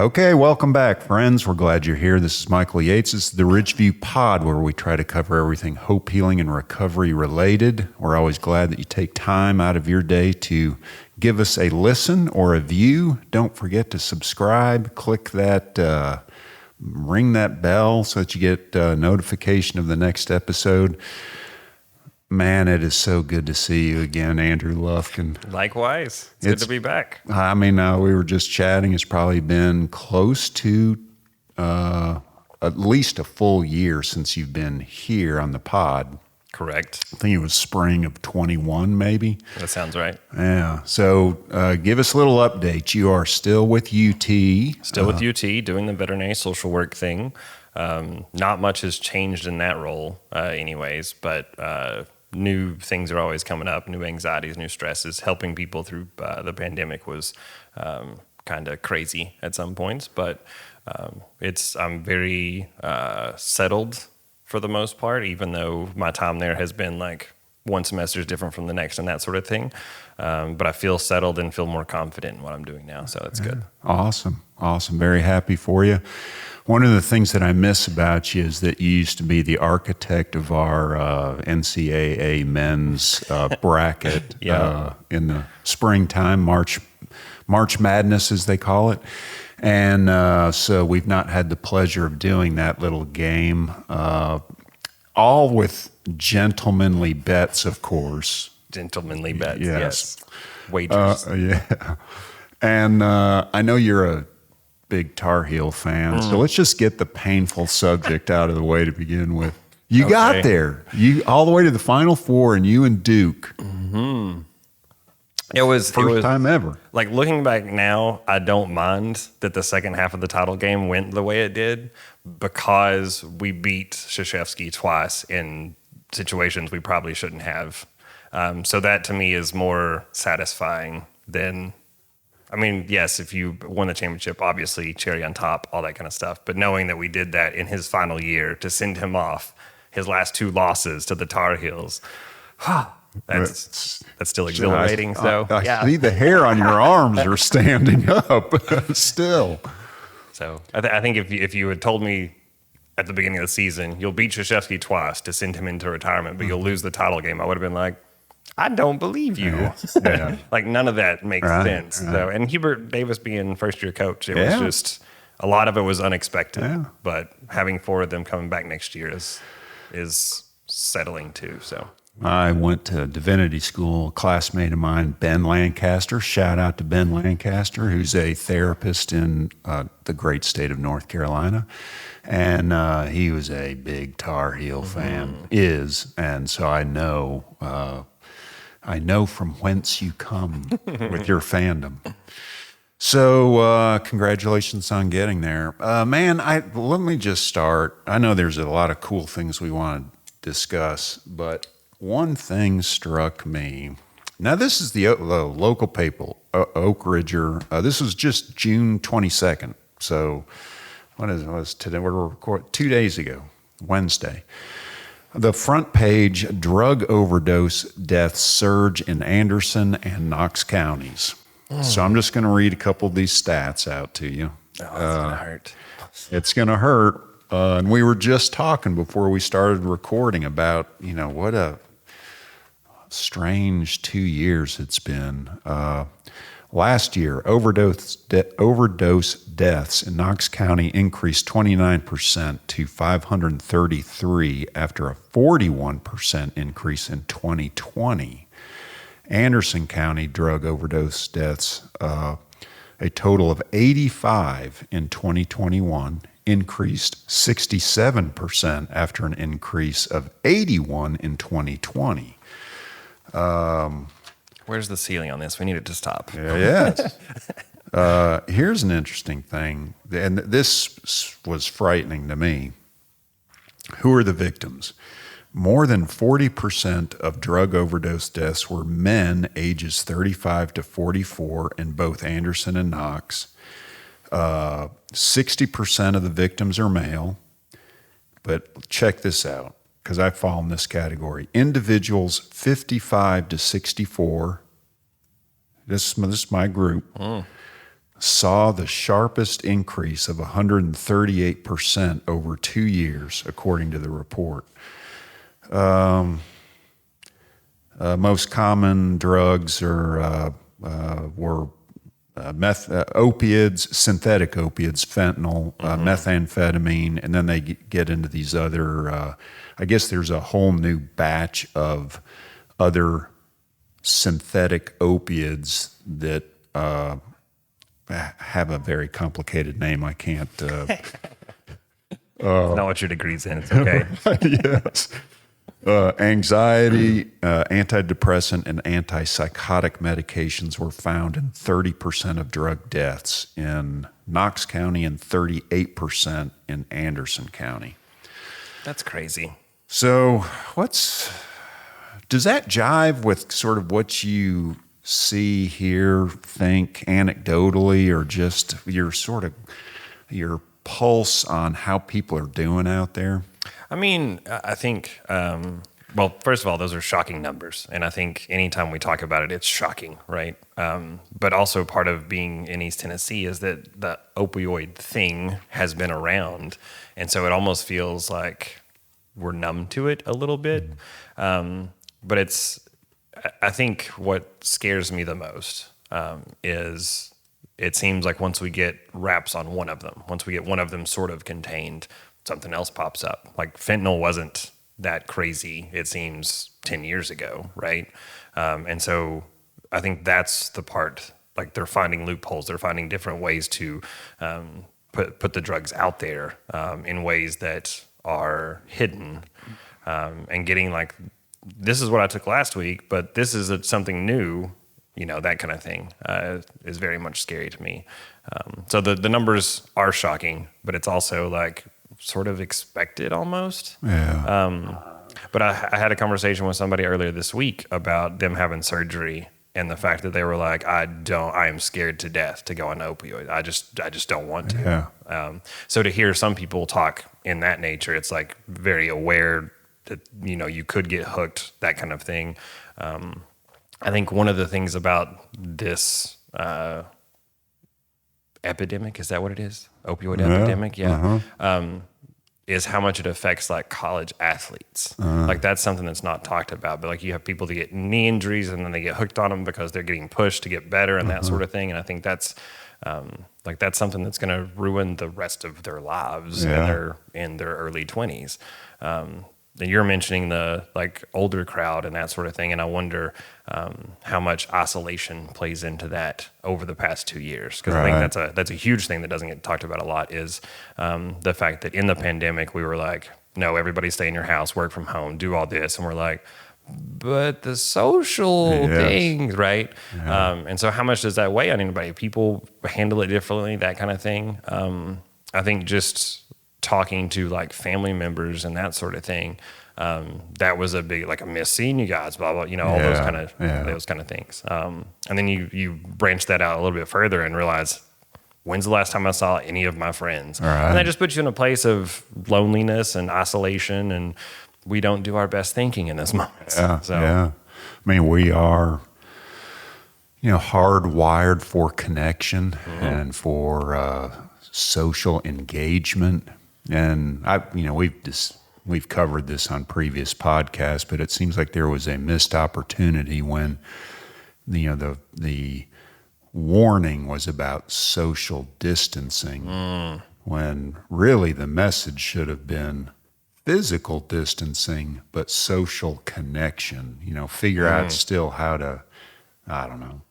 Okay, welcome back, friends. We're glad you're here. This is Michael Yates. This is the Ridgeview Pod, where we try to cover everything hope, healing, and recovery related. We're always glad that you take time out of your day to give us a listen or a view. Don't forget to subscribe. Click that, ring that bell so that you get notification of the next episode. Man, it is so good to see you again, Andrew Lufkin. Likewise. It's good to be back. I mean, we were just chatting. It's probably been close to at least a full year since you've been here on the pod. Correct. I think it was spring of 21, maybe. That sounds right. Yeah. So give us a little update. You are still with UT. Still with UT, doing the veterinary social work thing. Not much has changed in that role anyways, but new things are always coming up, new anxieties, new stresses. Helping people through the pandemic was kind of crazy at some points, but I'm very settled for the most part, even though my time there has been like one semester is different from the next and that sort of thing. But I feel settled and feel more confident in what I'm doing now, so that's good. Awesome. Very happy for you. One of the things that I miss about you is that you used to be the architect of our NCAA men's bracket in the springtime, March Madness, as they call it. And so we've not had the pleasure of doing that little game, all with gentlemanly bets, of course. Gentlemanly bets, yes. Wagers. Yeah. And I know you're a big Tar Heel fan, so let's just get the painful subject out of the way to begin with. You got there. You all the way to the Final Four, and you and Duke. Mm-hmm. It was first time ever. Like, looking back now, I don't mind that the second half of the title game went the way it did, because we beat Krzyzewski twice in situations we probably shouldn't have. So that to me is more satisfying than, I mean, yes, if you won the championship, obviously cherry on top, all that kind of stuff. But knowing that we did that in his final year to send him off his last two losses to the Tar Heels, that's still exhilarating. I see the hair on your arms are standing up still. So I think if you had told me at the beginning of the season, you'll beat Krzyzewski twice to send him into retirement, but you'll lose the title game, I would have been like, I don't believe you. Yeah. Like, none of that makes sense. Right. So, and Hubert Davis being first-year coach, it was just, a lot of it was unexpected. Yeah. But having four of them coming back next year is settling too. So I went to divinity school. A classmate of mine, Ben Lancaster. Shout out to Ben Lancaster, who's a therapist in the great state of North Carolina. And he was a big Tar Heel fan, and so I know from whence you come with your fandom. So congratulations on getting there. Man, let me just start. I know there's a lot of cool things we want to discuss, but one thing struck me. Now, this is the local paper, Oak Ridger. This was just June 22nd. So what was today? We're recording 2 days ago, Wednesday. The front page, drug overdose deaths surge in Anderson and Knox counties. So I'm just going to read a couple of these stats out to you. Oh, it's going to hurt. It's going to hurt. And we were just talking before we started recording about, what a strange 2 years it's been. Last year, overdose deaths in Knox County increased 29% to 533 after a 41% increase in 2020. Anderson County drug overdose deaths, a total of 85 in 2021, increased 67% after an increase of 81 in 2020. Where's the ceiling on this? We need it to stop. Yes. Here's an interesting thing, and this was frightening to me. Who are the victims? More than 40% of drug overdose deaths were men ages 35 to 44 in both Anderson and Knox. 60% of the victims are male. But check this out, because I fall in this category. Individuals 55 to 64, this is my group, saw the sharpest increase of 138% over 2 years, according to the report. Most common drugs were opiates, synthetic opiates, fentanyl, methamphetamine, and then they get into these other, I guess there's a whole new batch of other synthetic opiates that have a very complicated name. I can't. It's not what your degree's in. It's okay. Yes. Anxiety, antidepressant, and antipsychotic medications were found in 30% of drug deaths in Knox County and 38% in Anderson County. That's crazy. So does that jive with sort of what you see, hear, think anecdotally, or just your pulse on how people are doing out there? I mean, I think, well, first of all, those are shocking numbers. And I think anytime we talk about it, it's shocking, right? But also part of being in East Tennessee is that the opioid thing has been around. And so it almost feels like we're numb to it a little bit. But I think what scares me the most is it seems like once we get wraps on one of them, once we get one of them sort of contained, something else pops up. Like fentanyl wasn't that crazy, it seems, 10 years ago, right? And so I think that's the part, like they're finding loopholes, they're finding different ways to put the drugs out there in ways that are hidden and getting like, this is what I took last week, but this is something new, that kind of thing is very much scary to me. So the numbers are shocking, but it's also like sort of expected almost. Yeah. But I had a conversation with somebody earlier this week about them having surgery and the fact that they were like, I am scared to death to go on opioid. I just don't want to. Yeah. So to hear some people talk in that nature, it's like very aware that, you could get hooked, that kind of thing. I think one of the things about this epidemic, is that what it is? Opioid epidemic? Yeah. Is how much it affects like college athletes. Like that's something that's not talked about, but like you have people that get knee injuries and then they get hooked on them because they're getting pushed to get better and that sort of thing. And I think that's that's something that's going to ruin the rest of their lives in their early 20s. And you're mentioning the like older crowd and that sort of thing, and I wonder how much isolation plays into that over the past 2 years. Because I think that's a huge thing that doesn't get talked about a lot is the fact that in the pandemic we were like, no, everybody stay in your house, work from home, do all this, and we're like, but the social things, right? Yeah. And so how much does that weigh on anybody? People handle it differently, that kind of thing. I think just talking to like family members and that sort of thing, that was a big, like, I miss seeing you guys, blah, blah, all those kind of things. And then you branch that out a little bit further and realize, when's the last time I saw any of my friends? Right. And that just puts you in a place of loneliness and isolation, and we don't do our best thinking in this moment. I mean, we are, hardwired for connection and for social engagement. And we've covered this on previous podcasts, but it seems like there was a missed opportunity when the warning was about social distancing, when really the message should have been physical distancing, but social connection. Figure out still how to. I don't know.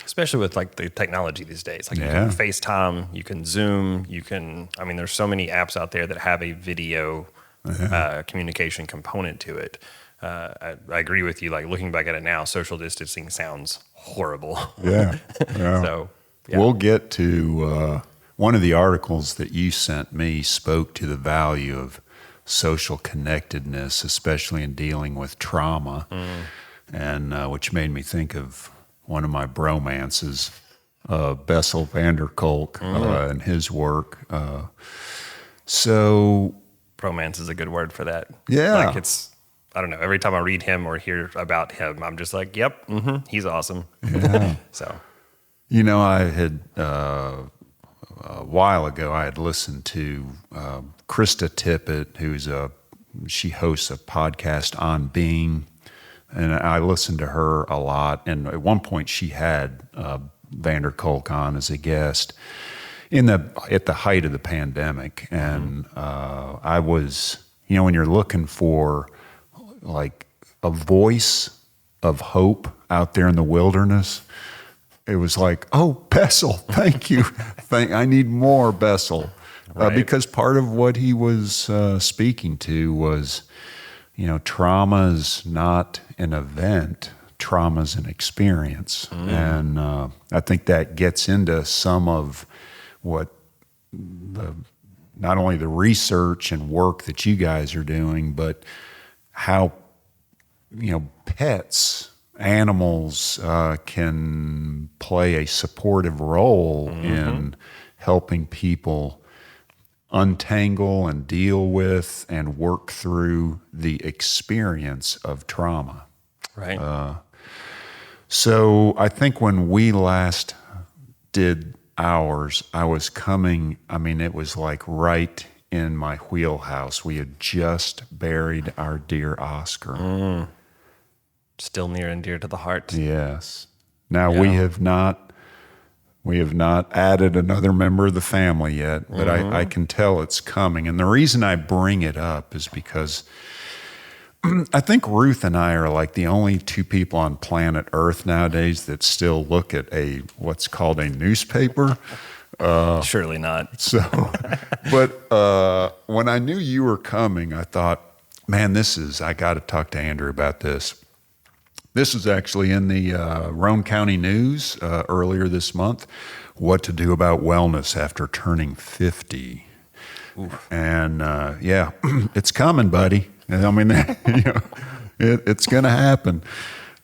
Especially with like the technology these days. Like you can FaceTime, you can Zoom, there's so many apps out there that have a video communication component to it. I agree with you. Like looking back at it now, social distancing sounds horrible. Yeah. So we'll get to one of the articles that you sent me spoke to the value of social connectedness, especially in dealing with trauma, and which made me think of one of my bromances, Bessel and his work. So bromance is a good word for that. Yeah. Like I don't know, every time I read him or hear about him, I'm just like, yep, he's awesome. Yeah. So. I had a while ago, I had listened to Krista Tippett, she hosts a podcast on being, and I listened to her a lot. And at one point, she had Vander Kolk on as a guest at the height of the pandemic, and I was, when you're looking for like a voice of hope out there in the wilderness, it was like, oh, Bessel, thank you. I need more Bessel. Right. Because part of what he was speaking to was, trauma is not an event, trauma is an experience. And I think that gets into some of what not only the research and work that you guys are doing, but how, pets, animals can play a supportive role in helping people untangle and deal with and work through the experience of trauma. Right. So I think when we last did ours, I was coming, it was like right in my wheelhouse. We had just buried our dear Oscar. Still near and dear to the heart. Yes. Now we have not added another member of the family yet, but I can tell it's coming. And the reason I bring it up is because I think Ruth and I are like the only two people on planet Earth nowadays that still look at what's called a newspaper. Surely not. So, but when I knew you were coming, I thought, man, I got to talk to Andrew about this. This is actually in the Roane County News earlier this month. What to do about wellness after turning 50. Oof. And it's coming, buddy. It's going to happen.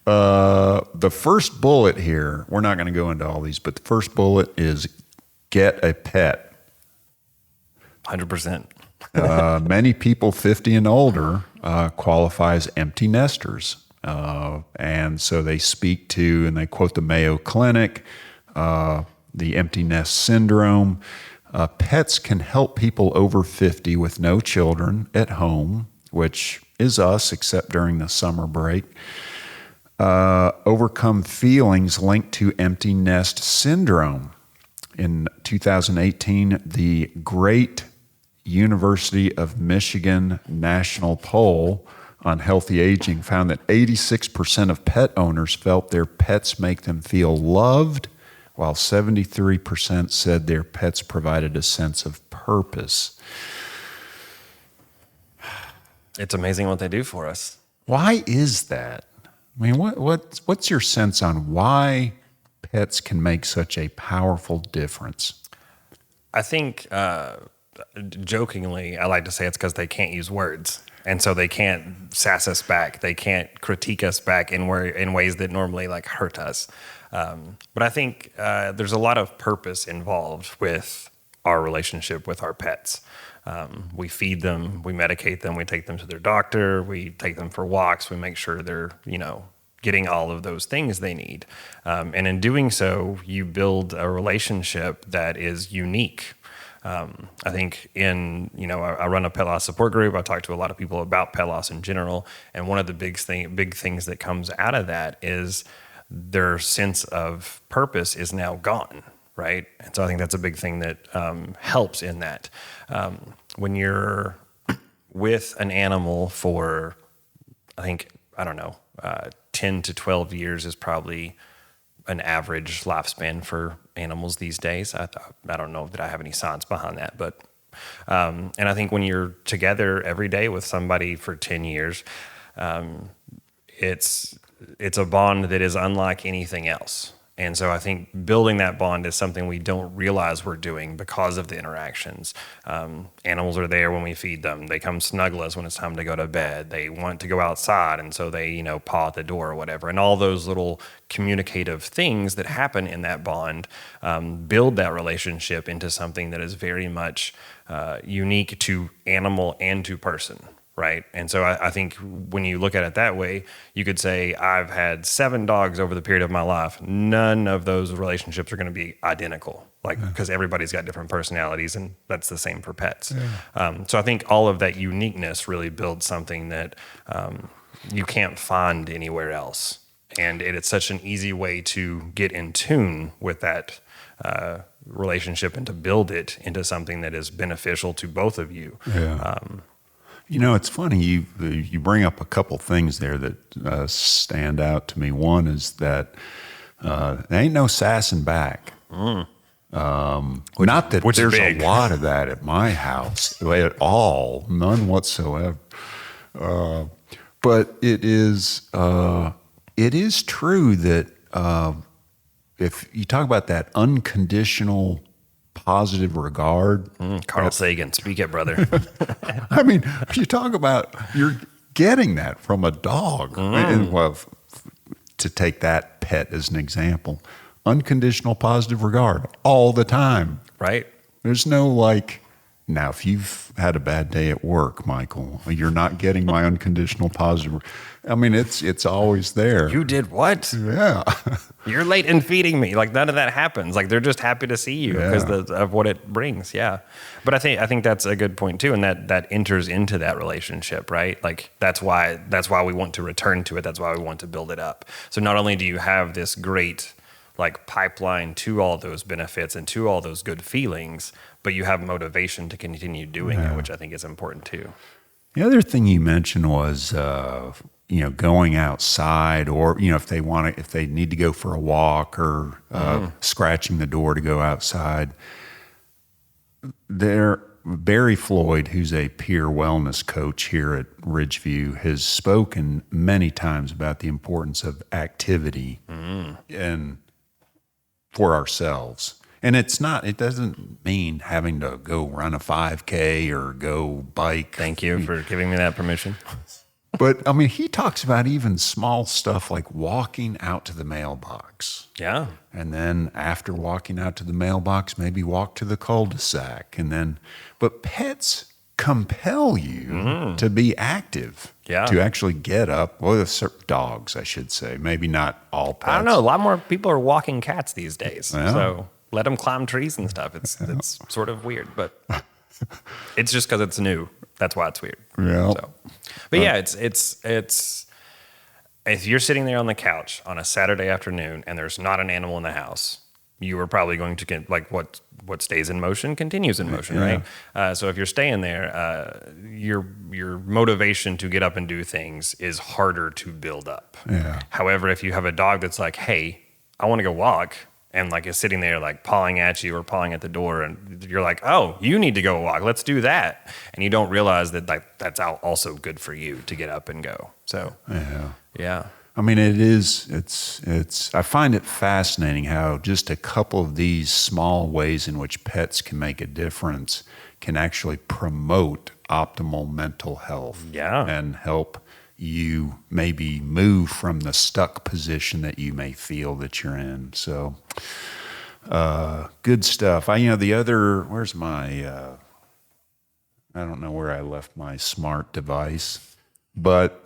The first bullet here, we're not going to go into all these, but the first bullet is get a pet. 100%. Many people 50 and older qualify as empty nesters. And so they speak to, and they quote the Mayo Clinic, the empty nest syndrome. Pets can help people over 50 with no children at home, which is us, except during the summer break, overcome feelings linked to empty nest syndrome. In 2018, the Great University of Michigan National Poll on Healthy Aging found that 86% of pet owners felt their pets make them feel loved, while 73% said their pets provided a sense of purpose. It's amazing what they do for us. Why is that? What's your sense on why pets can make such a powerful difference? I think, jokingly, I like to say it's because they can't use words. And so they can't sass us back. They can't critique us back in ways that normally hurt us. But I think there's a lot of purpose involved with our relationship with our pets. We feed them, we medicate them, we take them to their doctor, we take them for walks, we make sure they're, getting all of those things they need. And in doing so, you build a relationship that is unique. I think I run a pet loss support group. I talk to a lot of people about pet loss in general. And one of the big things that comes out of that is their sense of purpose is now gone, right? And so I think that's a big thing that helps in that. When you're with an animal for, 10 to 12 years is probably an average lifespan for animals these days. I don't know that I have any science behind that, but and I think when you're together every day with somebody for 10 years, it's a bond that is unlike anything else. And so I think building that bond is something we don't realize we're doing because of the interactions. Animals are there when we feed them. They come snuggle us when it's time to go to bed. They want to go outside, and so they, paw at the door or whatever. And all those little communicative things that happen in that bond build that relationship into something that is very much unique to animal and to person. right? And so I think when you look at it that way, you could say, I've had 7 dogs over the period of my life. None of those relationships are going to be identical, like, because everybody's got different personalities, and that's the same for pets. So I think all of that uniqueness really builds something that you can't find anywhere else. And it's such an easy way to get in tune with that relationship and to build it into something that is beneficial to both of you. It's funny, you bring up a couple things there that stand out to me. One is that there ain't no sassing back. Not that there's a lot of that at my house at all, none whatsoever. But it is true that if you talk about that unconditional positive regard. Carl Sagan, speak it, brother. I mean, you talk about you're getting that from a dog. And, well, to take that pet as an example, unconditional positive regard all the time. Right. There's no now, if you've had a bad day at work, Michael, you're not getting my unconditional positive. I mean, it's always there. You did what? Yeah. You're late in feeding me. Like, none of that happens. Like, they're just happy to see you because of what it brings. Yeah. But I think that's a good point too. And that enters into that relationship, right? Like, that's why we want to return to it. That's why we want to build it up. So not only do you have this great pipeline to all those benefits and to all those good feelings, but you have motivation to continue doing it, which I think is important too. The other thing you mentioned was, going outside, or if they need to go for a walk, or scratching the door to go outside. Barry Floyd, who's a peer wellness coach here at Ridgeview, has spoken many times about the importance of activity and for ourselves. And it doesn't mean having to go run a 5K or go bike. Thank you for giving me that permission. But I mean, he talks about even small stuff like walking out to the mailbox. Yeah. And then after walking out to the mailbox, maybe walk to the cul-de-sac. But pets compel you to be active. Yeah. To actually get up. Well, dogs, I should say. Maybe not all pets. I don't know. A lot more people are walking cats these days. Yeah. So let them climb trees and stuff. It's sort of weird, but it's just because it's new. That's why it's weird. Yeah. So, but yeah, it's if you're sitting there on the couch on a Saturday afternoon and there's not an animal in the house, you are probably going to get what stays in motion continues in motion, right? So if you're staying there, your motivation to get up and do things is harder to build up. Yeah. However, if you have a dog that's like, hey, I want to go walk, and is sitting there pawing at you or pawing at the door, and you're like, oh, you need to go walk, let's do that. And you don't realize that that's also good for you to get up and go. So yeah. I mean, I find it fascinating how just a couple of these small ways in which pets can make a difference can actually promote optimal mental health. Yeah. And help you maybe move from the stuck position that you may feel that you're in. So, good stuff. Where's my, I don't know where I left my smart device, but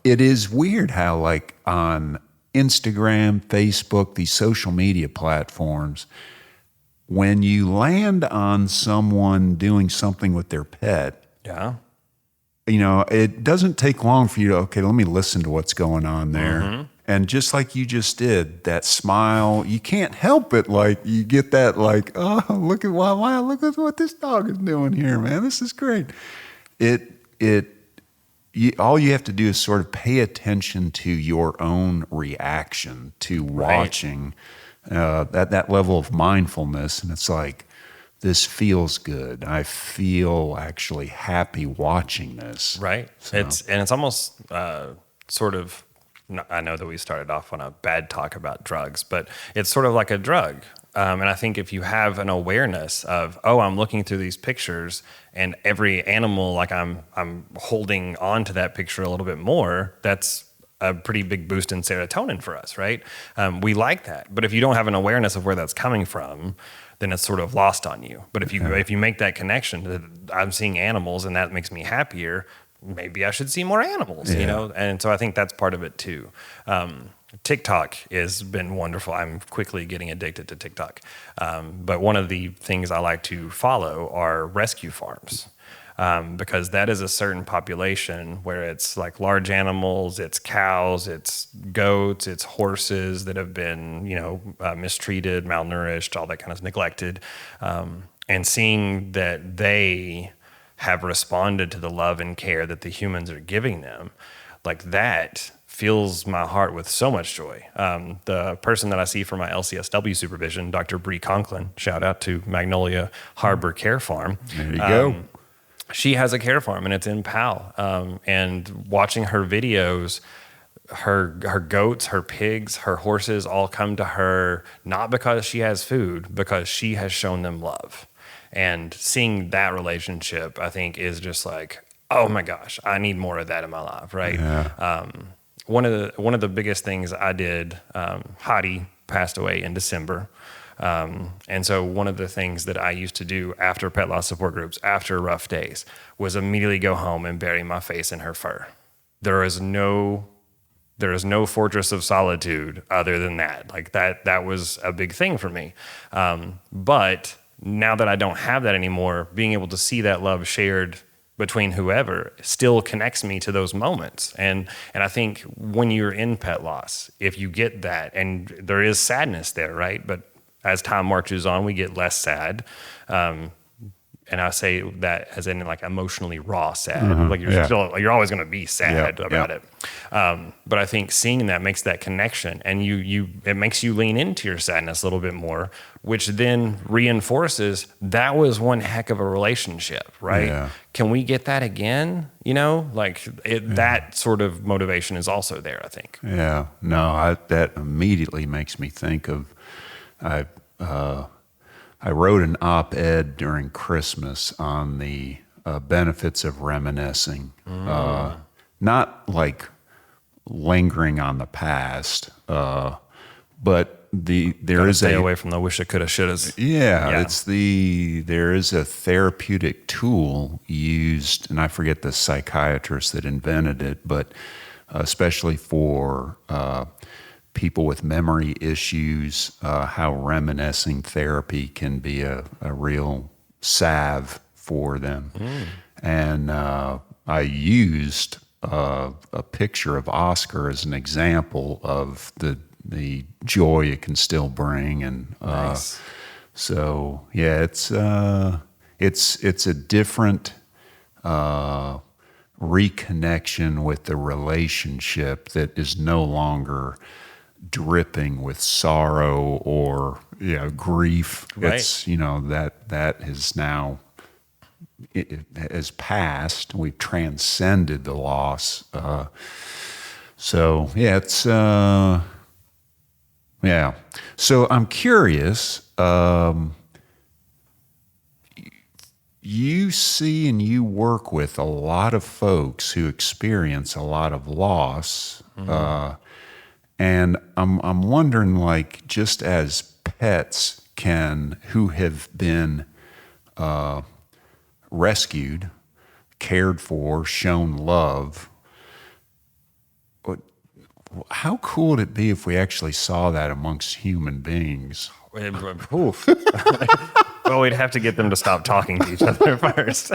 it is weird how on Instagram, Facebook, these social media platforms, when you land on someone doing something with their pet, it doesn't take long for you to, okay, let me listen to what's going on there. Mm-hmm. And just like you just did, that smile, you can't help it. You get that oh, look at what this dog is doing here, man. This is great. All you have to do is sort of pay attention to your own reaction to watching that level of mindfulness. And it's this feels good. I feel actually happy watching this. Right. So. It's almost sort of, I know that we started off on a bad talk about drugs, but it's sort of like a drug. And I think if you have an awareness of, oh, I'm looking through these pictures and every animal, I'm holding on to that picture a little bit more, that's a pretty big boost in serotonin for us, right? We like that. But if you don't have an awareness of where that's coming from, then it's sort of lost on you. But if you make that connection that I'm seeing animals and that makes me happier, maybe I should see more animals, you Yeah. know? And so I think that's part of it too. TikTok has been wonderful. I'm quickly getting addicted to TikTok. But one of the things I like to follow are rescue farms. Because that is a certain population where it's like large animals, it's cows, it's goats, it's horses that have been, mistreated, malnourished, all that kind of neglected. And seeing that they have responded to the love and care that the humans are giving them, like that fills my heart with so much joy. The person that I see for my LCSW supervision, Dr. Bree Conklin, shout out to Magnolia Harbor Care Farm. There you go. She has a care farm and it's in Powell. And watching her videos, her goats, her pigs, her horses all come to her, not because she has food, because she has shown them love. And seeing that relationship, I think, is just like, oh my gosh, I need more of that in my life, right? Yeah. One of the biggest things I did, Hadi passed away in December. And so one of the things that I used to do after pet loss support groups, after rough days, was immediately go home and bury my face in her fur. There is no fortress of solitude other than that. Like that was a big thing for me. But now that I don't have that anymore, being able to see that love shared between whoever still connects me to those moments. And I think when you're in pet loss, if you get that, and there is sadness there, right? But as time marches on, we get less sad. And I say that as in like emotionally raw sad. Like you're always going to be sad about it. But I think seeing that makes that connection, and it makes you lean into your sadness a little bit more, which then reinforces that was one heck of a relationship, right? Yeah. Can we get that again? That sort of motivation is also there, I think. Yeah. No, that immediately makes me think of, I wrote an op-ed during Christmas on the benefits of reminiscing, not like lingering on the past, but there is stay away from the wish, coulda, shouldas. Yeah. There is a therapeutic tool used, and I forget the psychiatrist that invented it, but especially for people with memory issues, how reminiscing therapy can be a real salve for them. And I used a picture of Oscar as an example of the joy it can still bring. And Nice. so, yeah, it's a different reconnection with the relationship that is no longer dripping with sorrow or grief. Right. It's that is now, it has passed. We've transcended the loss. So yeah, it's yeah. So I'm curious. You see and you work with a lot of folks who experience a lot of loss. And I'm wondering, like, just as pets who have been rescued, cared for, shown love, how cool would it be if we actually saw that amongst human beings? Oof. Well, we'd have to get them to stop talking to each other first.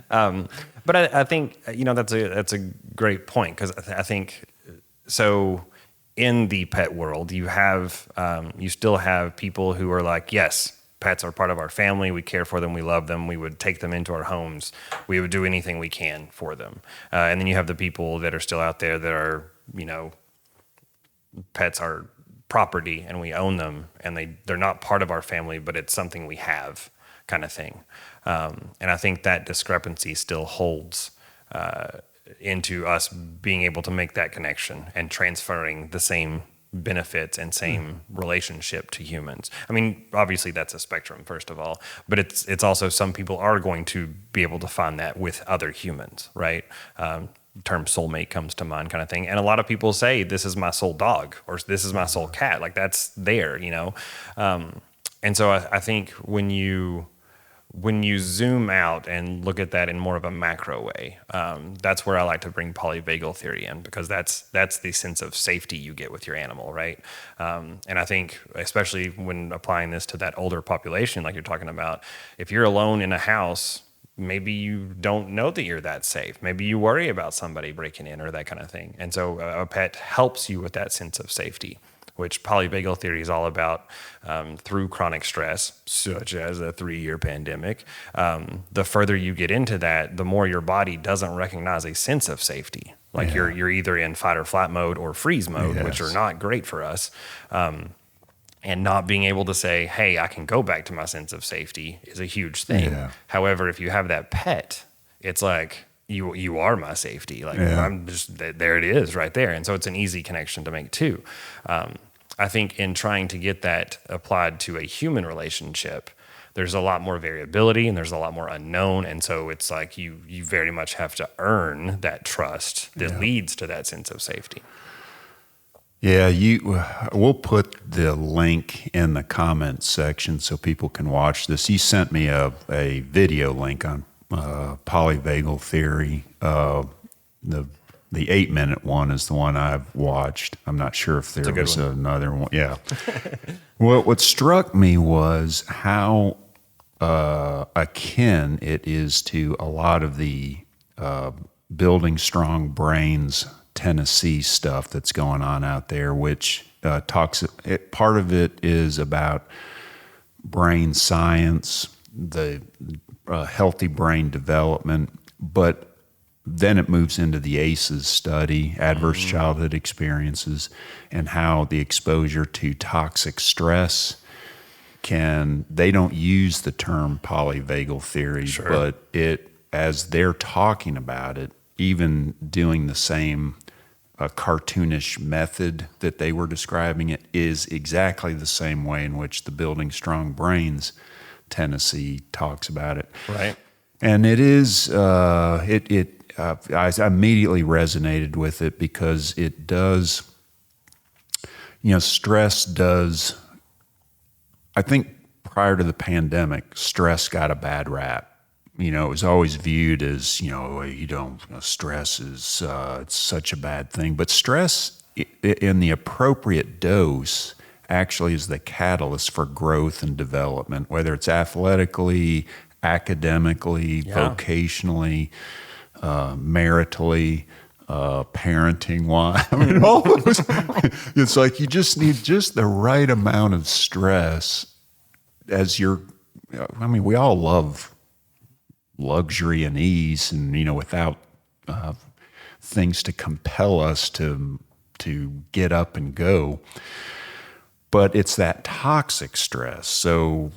But I think that's a great point, because I think so. In the pet world, you still have people who are like, yes, pets are part of our family. We care for them. We love them. We would take them into our homes. We would do anything we can for them. And then you have the people that are still out there that are, pets are property and we own them, and they're not part of our family, but it's something we have, kind of thing. And I think that discrepancy still holds into us being able to make that connection and transferring the same benefits and same relationship to humans. I mean, obviously that's a spectrum, first of all, but it's also, some people are going to be able to find that with other humans, right? Term soulmate comes to mind, kind of thing. And a lot of people say, this is my soul dog, or this is my soul cat. Like, that's there, And so I think when you when you zoom out and look at that in more of a macro way, that's where I like to bring polyvagal theory in, because that's the sense of safety you get with your animal, right? And I think, especially when applying this to that older population, like you're talking about, if you're alone in a house, maybe you don't know that you're that safe. Maybe you worry about somebody breaking in or that kind of thing. And so a pet helps you with that sense of safety, which polyvagal theory is all about. Through chronic stress, such as a 3-year pandemic, the further you get into that, the more your body doesn't recognize a sense of safety. Like you're either in fight or flight mode or freeze mode, which are not great for us. And not being able to say, hey, I can go back to my sense of safety is a huge thing. Yeah. However, if you have that pet, it's like you are my safety. Like I'm just, there it is right there. And so it's an easy connection to make too. I think in trying to get that applied to a human relationship, there's a lot more variability and there's a lot more unknown. And so it's like you very much have to earn that trust that leads to that sense of safety. Yeah, we'll put the link in the comments section so people can watch this. You sent me a video link on polyvagal theory. The 8-minute one is the one I've watched. I'm not sure if there was another one. Yeah. What struck me was how akin it is to a lot of the Building Strong Brains Tennessee stuff that's going on out there, which part of it is about brain science, the healthy brain development, but then it moves into the ACEs study, adverse childhood experiences, and how the exposure to toxic stress they don't use the term polyvagal theory, but as they're talking about it, even doing the same cartoonish method that they were describing it, is exactly the same way in which the Building Strong Brains Tennessee talks about it. Right. And it is, I immediately resonated with it because it does, stress does, I think prior to the pandemic, stress got a bad rap. It was always viewed as, stress is it's such a bad thing. But stress in the appropriate dose actually is the catalyst for growth and development, whether it's athletically, academically, vocationally, maritally, parenting-wise. I mean, all those. It's like you just need just the right amount of stress as we all love luxury and ease, and without things to compel us to get up and go. But it's that toxic stress. And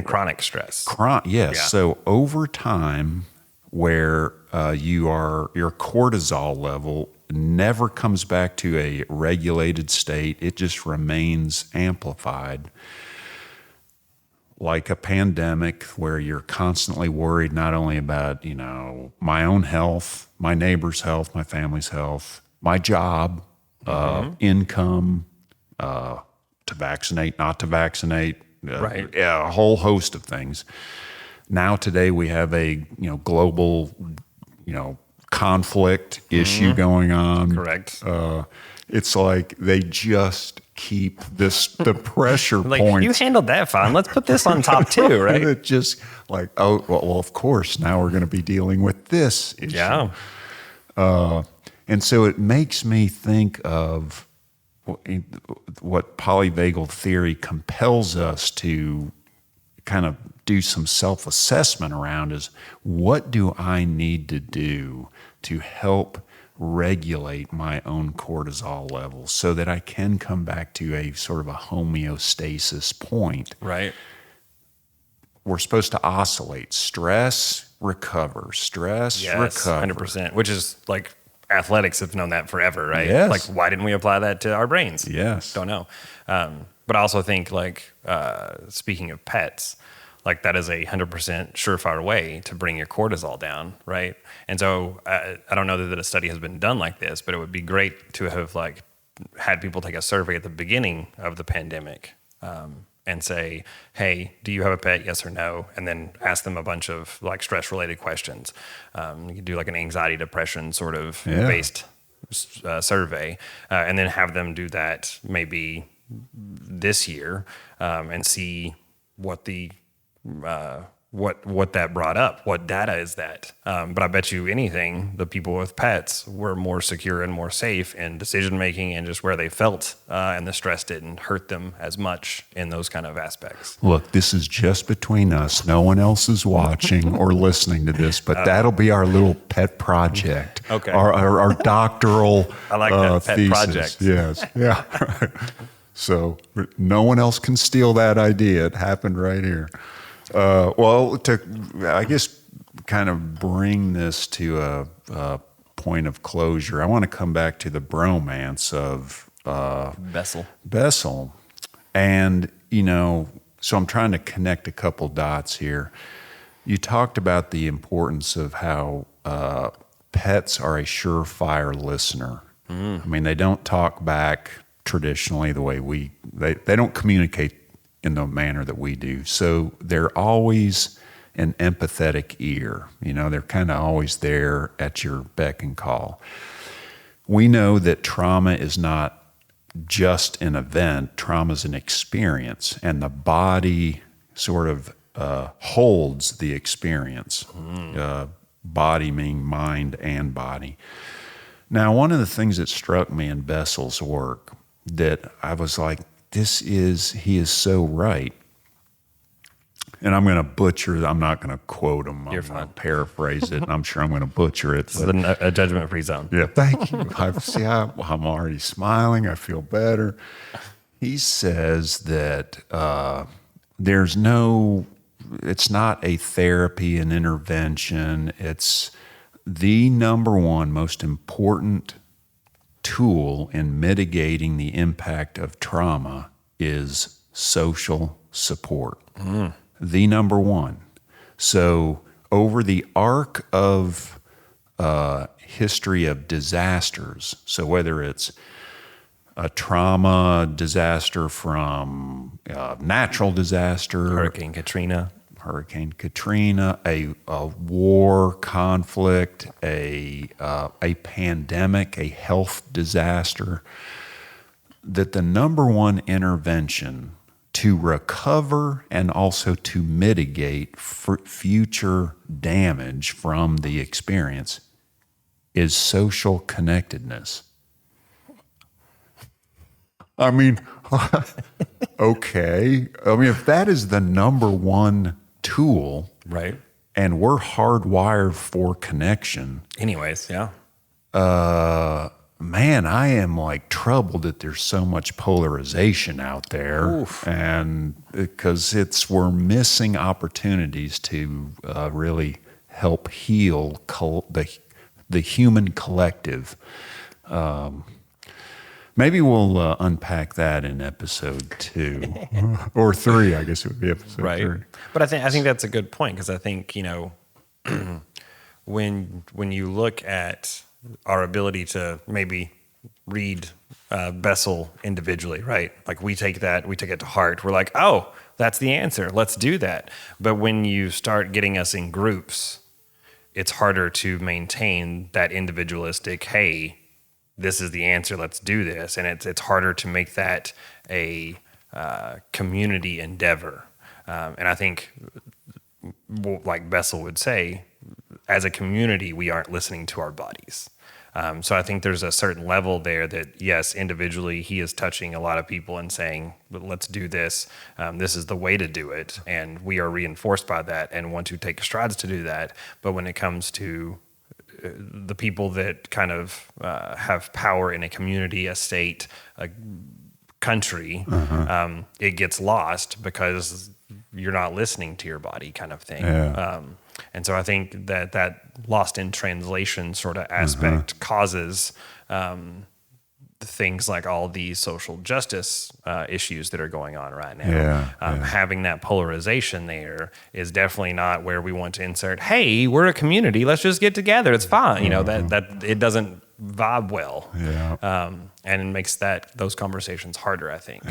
chronic stress. Yes. Yeah. So over time, where your cortisol level never comes back to a regulated state, it just remains amplified. Like a pandemic where you're constantly worried not only about, my own health, my neighbor's health, my family's health, my job, income, to vaccinate, not to vaccinate, a whole host of things. Now today we have a global conflict issue going on. Correct. It's like they just keep the pressure like, points. You handled that fine. Let's put this on top too, right? It just like, well, of course, now we're going to be dealing with this issue. Yeah. And so it makes me think of what polyvagal theory compels us to kind of do some self-assessment around is, what do I need to do to help regulate my own cortisol levels so that I can come back to a sort of a homeostasis point. Right. We're supposed to oscillate. Stress, recover. Stress, recover. 100%. Which is like athletics have known that forever, right? Yes. Like, why didn't we apply that to our brains? Yes. Don't know. But I also think, like, speaking of pets, like that is 100% surefire way to bring your cortisol down, right? And so I don't know that a study has been done like this, but it would be great to have like had people take a survey at the beginning of the pandemic and say, hey, do you have a pet? Yes or no? And then ask them a bunch of like stress related questions. You could do like an anxiety, depression sort of based survey, and then have them do that maybe this year, and see what the what that brought up, what data is that. But I bet you anything, the people with pets were more secure and more safe in decision making and just where they felt, and the stress didn't hurt them as much in those kind of aspects. Look, this is just between us. No one else is watching or listening to this, but that'll be our little pet project. Okay. Our doctoral I like that pet thesis. project. Yes. Yeah. Right. So no one else can steal that idea. It happened right here. Well, to, I guess, kind of bring this to a point of closure, I want to come back to the bromance of Bessel. And, so I'm trying to connect a couple dots here. You talked about the importance of how pets are a surefire listener. I mean, they don't talk back traditionally the way they don't communicate in the manner that we do. So they're always an empathetic ear. They're kind of always there at your beck and call. We know that trauma is not just an event. Trauma is an experience, and the body sort of holds the experience. Body meaning mind and body. Now, one of the things that struck me in Bessel's work that I was like, he is so right. And I'm going to butcher, I'm not going to quote him. You're I'm going fine. to paraphrase it, and I'm sure I'm going to butcher it. This is a judgment-free zone. Yeah, thank you. I'm already smiling. I feel better. He says that it's not a therapy, an intervention. It's the number one most important tool in mitigating the impact of trauma is social support. The number one. So over the arc of history of disasters, so whether it's a trauma disaster from natural disaster, Hurricane Katrina, a war, conflict, a pandemic, a health disaster, that the number one intervention to recover and also to mitigate future damage from the experience is social connectedness. I mean, okay. I mean, if that is the number one tool, right? And we're hardwired for connection. Anyways, yeah. Man, I am like troubled that there's so much polarization out there. Oof. And because we're missing opportunities to really help heal the human collective. Maybe we'll unpack that in episode 2 or 3. I guess it would be episode 3. But I think that's a good point, because I think when you look at our ability to maybe read Bessel individually, right? Like we take it to heart. We're like, oh, that's the answer. Let's do that. But when you start getting us in groups, it's harder to maintain that individualistic, hey, this is the answer, let's do this. And it's harder to make that a community endeavor. And I think, like Bessel would say, as a community, we aren't listening to our bodies. So I think there's a certain level there that, yes, individually, he is touching a lot of people and saying, let's do this. This is the way to do it. And we are reinforced by that and want to take strides to do that. But when it comes to the people that kind of have power in a community, a state, a country, it gets lost because you're not listening to your body, kind of thing. Yeah. And so I think that lost in translation sort of aspect causes things like all these social justice issues that are going on right now. Having that polarization there is definitely not where we want to insert, hey, we're a community, let's just get together, it's fine. That it doesn't vibe well. And it makes those conversations harder, I think.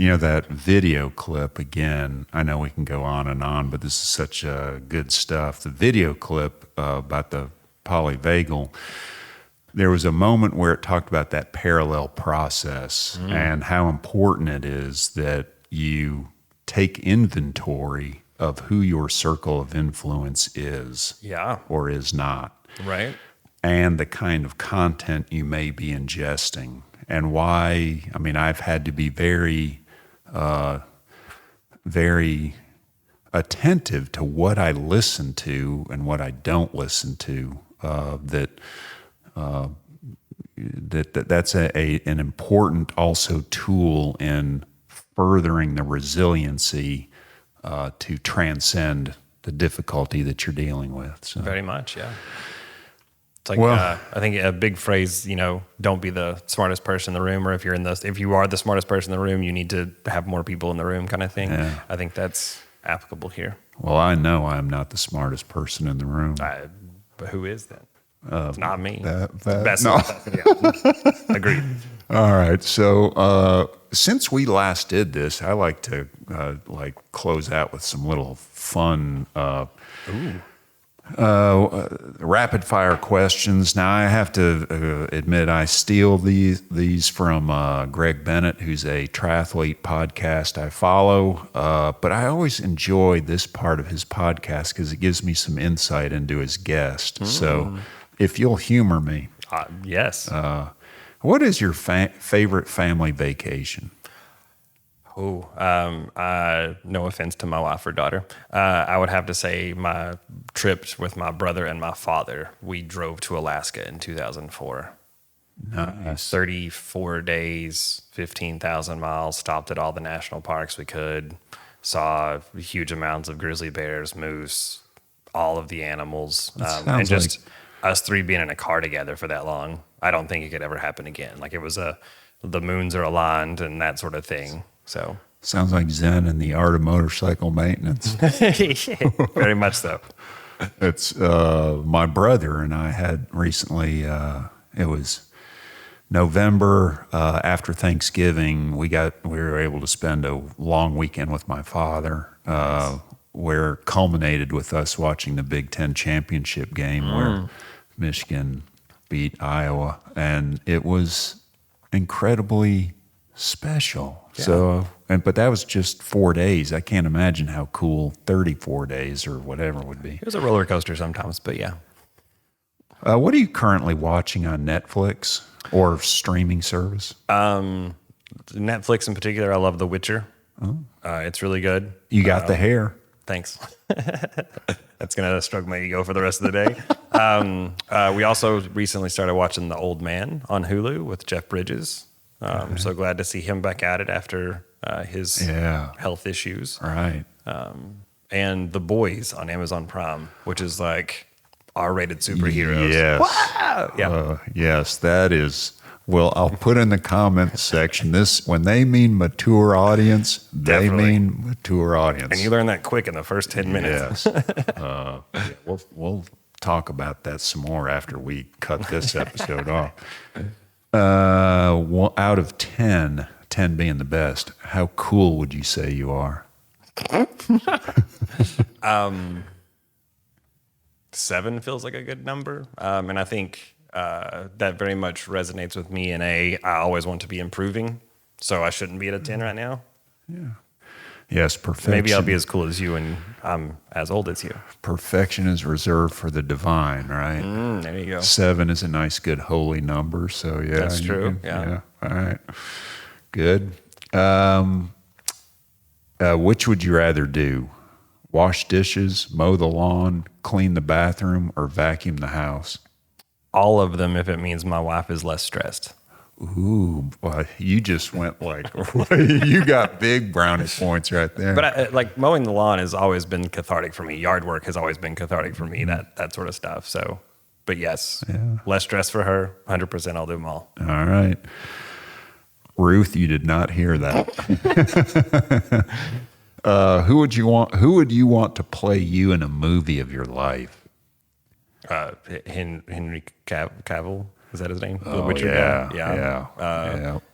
That video clip, again, I know we can go on and on, but this is such good stuff. The video clip about the polyvagal, there was a moment where it talked about that parallel process and how important it is that you take inventory of who your circle of influence is or is not. Right. And the kind of content you may be ingesting and why. I mean, I've had to be very attentive to what I listen to and what I don't listen to. That's an important also tool in furthering the resiliency to transcend the difficulty that you're dealing with. So. Very much, yeah. It's like, I think a big phrase, don't be the smartest person in the room, or if you are the smartest person in the room, you need to have more people in the room, kind of thing. Yeah. I think that's applicable here. Well, I know I'm not the smartest person in the room. But who is then? It's not me. Bessel. No. Agreed. All right. So since we last did this, I like to close out with some little fun rapid fire questions. Now I have to admit I steal these from Greg Bennett, who's a triathlete podcast I follow. But I always enjoy this part of his podcast because it gives me some insight into his guest. So if you'll humor me. Yes. What is your favorite family vacation? No offense to my wife or daughter. I would have to say my trips with my brother and my father. We drove to Alaska in 2004. Nice. 34 days, 15,000 miles, stopped at all the national parks we could, saw huge amounts of grizzly bears, moose, all of the animals. And just us three being in a car together for that long, I don't think it could ever happen again. Like it was the moons are aligned and that sort of thing. So sounds like Zen and the art of motorcycle maintenance. Very much so. It's my brother and I had recently. It was November after Thanksgiving. We were able to spend a long weekend with my father, where culminated with us watching the Big Ten championship game where Michigan beat Iowa, and it was incredibly special. Yeah. So, but that was just 4 days. I can't imagine how cool 34 days or whatever would be. It was a roller coaster sometimes, but yeah. What are you currently watching on Netflix or streaming service? Netflix in particular, I love The Witcher. Oh. It's really good. You got the hair. Thanks. That's going to stroke my ego for the rest of the day. We also recently started watching The Old Man on Hulu with Jeff Bridges. So glad to see him back at it after his health issues. Right. And The Boys on Amazon Prime, which is like R-rated superheroes. Yes. Wow. Yeah. Yes, that is. Well, I'll put in the comments section this when they mean mature audience, they mean mature audience. And you learn that quick in the first 10 minutes. Yes. We'll talk about that some more after we cut this episode off. Out of 10, 10 being the best, how cool would you say you are? 7 feels like a good number. And I think that very much resonates with me I always want to be improving. So I shouldn't be at a 10 right now. Yeah. Yes, perfection. Maybe I'll be as cool as you and I'm as old as you. Perfection is reserved for the divine, right? There you go. 7 is a nice, good, holy number. So, yeah. That's true. Yeah. All right. Good. Which would you rather do? Wash dishes, mow the lawn, clean the bathroom, or vacuum the house? All of them if it means my wife is less stressed. Ooh, boy, you just went you got big brownie points right there. But like mowing the lawn has always been cathartic for me. Yard work has always been cathartic for me, that sort of stuff. So, but yes, less stress for her, 100% I'll do them all. All right. Ruth, you did not hear that. Who would you want to play you in a movie of your life? Henry Cavill. Is that his name? The Oh, Witcher yeah, guy? yeah.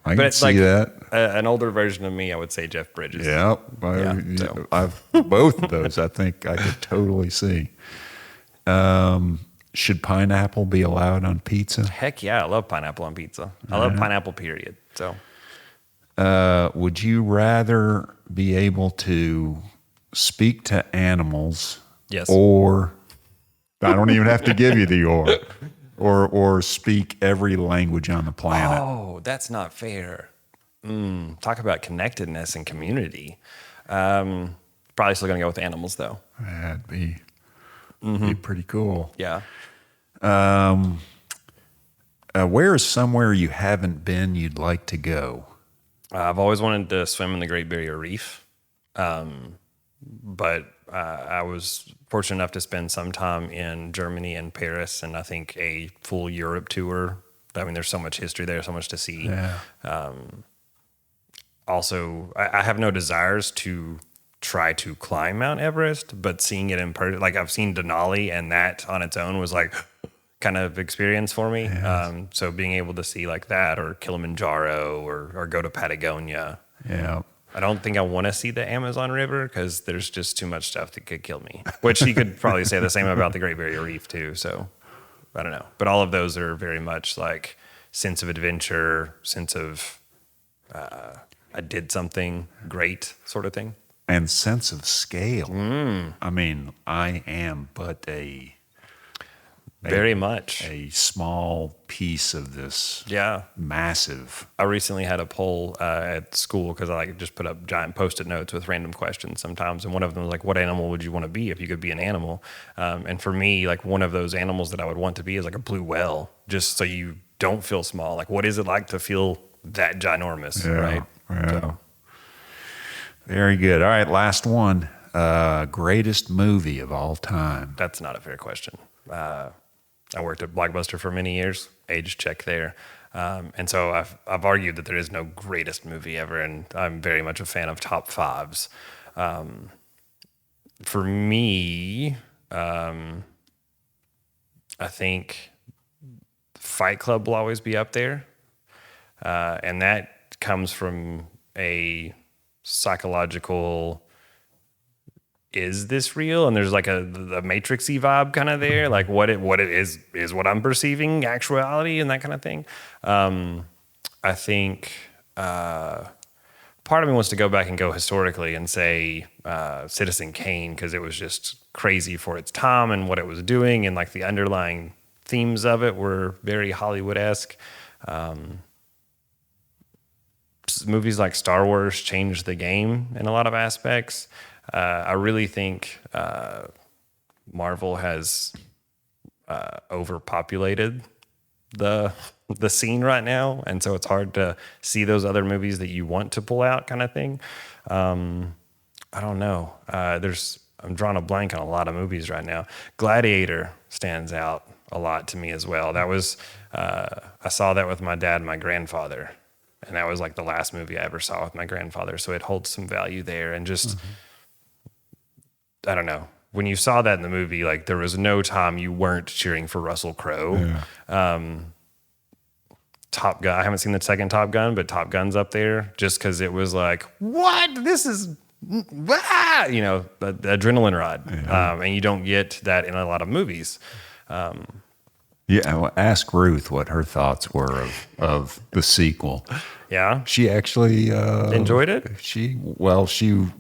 I But can it's see like that. an older version of me, I would say Jeff Bridges. Yep. So. I've both of those. I think I could totally see. Should pineapple be allowed on pizza? Heck yeah, I love pineapple on pizza. I love pineapple, period. So Would you rather be able to speak to animals, yes. or I don't even have to give you the or speak every language on the planet? Oh, that's not fair. Talk about connectedness and community. Probably still gonna go with animals though. That'd be pretty cool. Yeah. Where is somewhere you haven't been you'd like to go? I've always wanted to swim in the Great Barrier Reef, but I was fortunate enough to spend some time in Germany and Paris, and I think a full Europe tour. I mean, there's so much history there, so much to see. Yeah. Also, I have no desires to try to climb Mount Everest, but seeing it in person, like I've seen Denali, and that on its own was like kind of experience for me. So being able to see like that, or Kilimanjaro, or go to Patagonia. Yeah. I don't think I want to see the Amazon River because there's just too much stuff that could kill me, which you could probably say the same about the Great Barrier Reef too. So I don't know. But all of those are very much like sense of adventure, sense of I did something great sort of thing. And sense of scale. I mean, I am but Very much. a small piece of this Yeah. massive. I recently had a poll at school because I like just put up giant Post-it notes with random questions sometimes, and one of them was like, "What animal would you want to be if you could be an animal?" And for me, like one of those animals that I would want to be is like a blue whale, just so you don't feel small. Like, what is it like to feel that ginormous, right? Yeah. So, Very good. All right, last one. Greatest movie of all time. that's not a fair question. I worked at Blockbuster for many years. Age check there. And so I've argued that there is no greatest movie ever, and I'm very much a fan of top fives. For me, I think Fight Club will always be up there, and that comes from a psychological, is this real? And there's like the Matrix-y vibe kind of there, like what it is what I'm perceiving actuality and that kind of thing. I think part of me wants to go back and go historically and say Citizen Kane, because it was just crazy for its time and what it was doing, and like the underlying themes of it were very Hollywood-esque. Movies like Star Wars changed the game in a lot of aspects. I really think Marvel has overpopulated the scene right now, and so it's hard to see those other movies that you want to pull out, kind of thing. I don't know. I'm drawing a blank on a lot of movies right now. Gladiator stands out a lot to me as well. That was I saw that with my dad and my grandfather, and that was like the last movie I ever saw with my grandfather. So it holds some value there, and just. I don't know. When you saw that in the movie, like there was no time you weren't cheering for Russell Crowe. Yeah. Top Gun. I haven't seen the second Top Gun, but Top Gun's up there just because it was like, what? This is, the adrenaline ride. Yeah. And you don't get that in a lot of movies. Well, ask Ruth what her thoughts were of the sequel. Yeah, she actually enjoyed it. She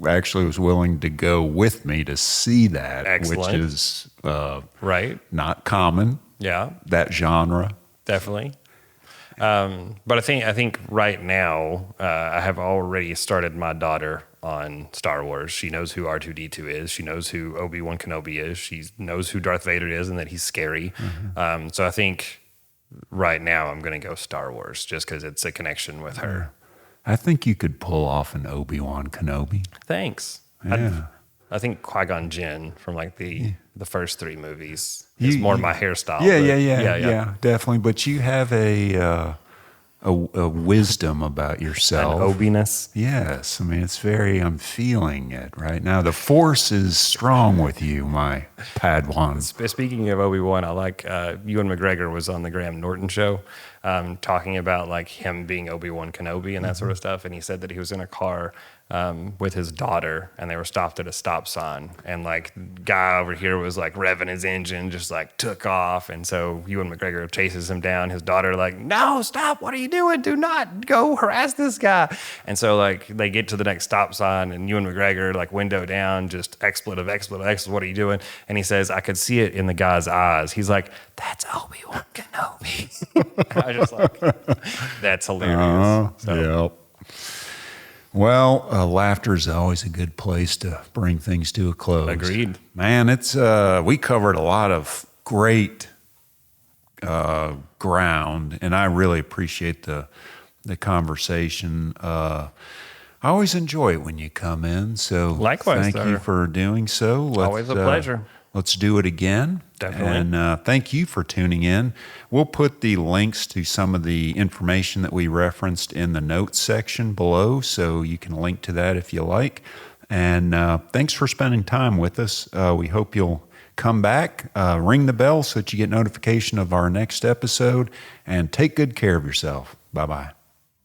actually was willing to go with me to see that. Excellent. Which is right, not common. Yeah, that genre definitely. But I think right now I have already started my daughter on Star Wars. She knows who R2-D2 is. She knows who Obi-Wan Kenobi is. She knows who Darth Vader is and that he's scary. Mm-hmm. So I think right now I'm going to go Star Wars just because it's a connection with her. I think you could pull off an Obi-Wan Kenobi. Thanks. Yeah. I think Qui-Gon Jinn from like the first three movies is more my hairstyle. Yeah, definitely. But you have a wisdom about And yourself. obiness. Yes, I mean I'm feeling it right now. The force is strong with you, my Padawan. Speaking of Obi-Wan, I like Ewan McGregor was on the Graham Norton show talking about like him being Obi-Wan Kenobi and that sort of stuff. And he said that he was in a car with his daughter and they were stopped at a stop sign. And like guy over here was like revving his engine, just like took off. And so Ewan McGregor chases him down. His daughter like, no, stop. What are you doing? Do not go harass this guy. And so like they get to the next stop sign and Ewan McGregor like window down, just expletive. What are you doing? And he says, I could see it in the guy's eyes. He's like, that's Obi-Wan Kenobi. I just like, that's hilarious. Yep. Well, laughter is always a good place to bring things to a close. Agreed. Man, it's we covered a lot of great ground, and I really appreciate the conversation. I always enjoy it when you come in. So Likewise, thank you for doing so. Always a pleasure. Let's do it again. Definitely. And thank you for tuning in. We'll put the links to some of the information that we referenced in the notes section below, so you can link to that if you like. And thanks for spending time with us. We hope you'll come back, ring the bell so that you get notification of our next episode, and take good care of yourself. Bye-bye.